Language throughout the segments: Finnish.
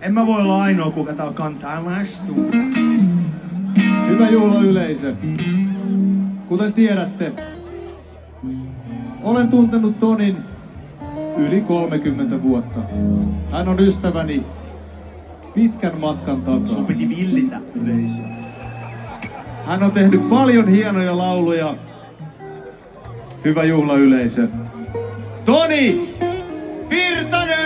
En mä voi olla ainoa, kuka täällä kantaa vastuuta. Hyvä juhlayleisö. Kuten tiedätte, olen tuntenut Tonin yli 30 vuotta. Hän on ystäväni pitkän matkan takaa. Sun piti villitä yleisöä. Hän on tehnyt paljon hienoja lauluja. Hyvä juhlayleisö. Toni Virtanen!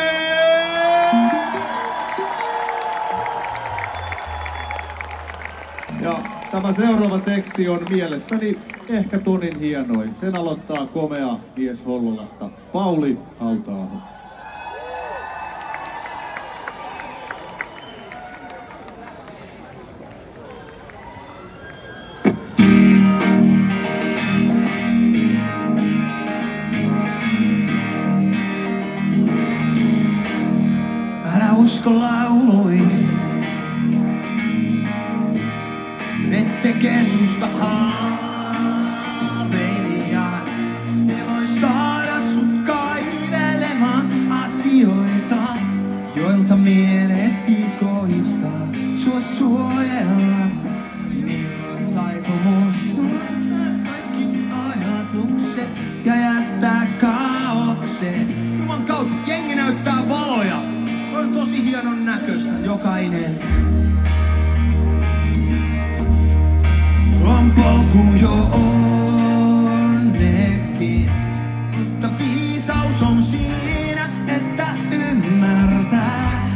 Ja tämä seuraava teksti on mielestäni ehkä Tonin hienoin. Sen aloittaa komea mies Hollolasta, Pauli Hauta-aho. Älä usko lauluihin. Ne tekee susta haaveilijaa. Ne voi saada sut kaivelemaan asioita, joilta mielesi koittaa sua suojella. Niillä on taipumus sortaa kaikki ajatukset ja jättää kaaukseen. Juman kautta jengi näyttää valoja. Toi on tosi hienon näköistä jokainen. On polku jo onnekin, mutta viisaus on siinä, että ymmärtää,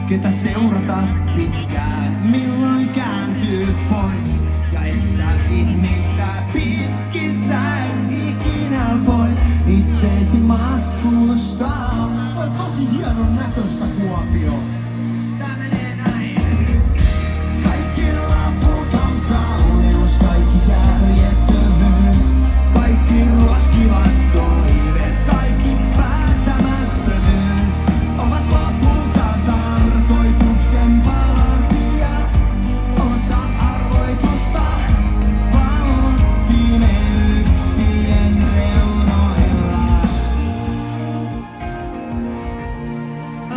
ketä seurata pitkään, milloin kääntyy pois. Ja että ihmistä pitkin sä et ikinä voi itseesi matkustaa. Toi on tosi hienon näköistä, Kuopio. Tää menee näin. Kaikki loputon kauneus, kaikki järjettömyys, kaikki ruoskivat toiveet, kaikki päättämättömyys ovat lopulta tarkoituksen palasia. Osa arvoitusta, valot pimeyksien reunoilla.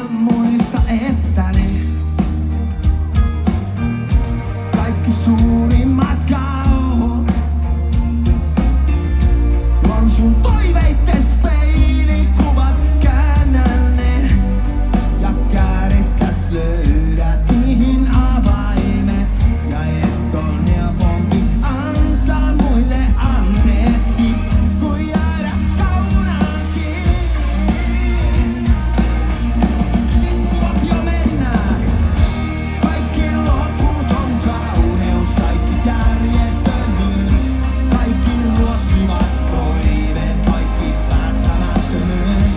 Muista, että ne kaikki suurimmat kauhut on sun toiveittes peilikuvat. Käännä ne ja kääristäs löydät niihin avaimet. Ja et on helpompi antaa muille anteeksi kuin jäädä kaunaan kiinni. Sit Kuopio mennään. Kaikki loputon kauneus, kaikki järjettömyys, kaikki ruoskivat toiveet, kaikki päättämättömyys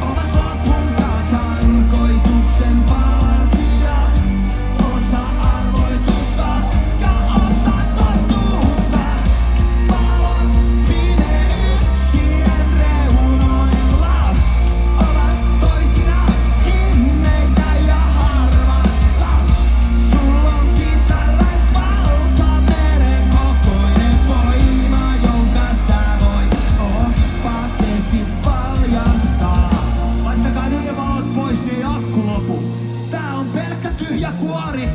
ovat lopulta tarkoituksen palasia. Osa arvoitusta ja osa totuutta. Valot pimeyksien reunoilla ovat toisinaan himmeitä ja harvassa. Sulla on sisälläs valtameren kokoinen voima, jonka sä voit oppaasesi paljastaa. Laittakaa nyt ne valot pois, niin ei akku lopu. Tää on pelkkä tyhjä kuori.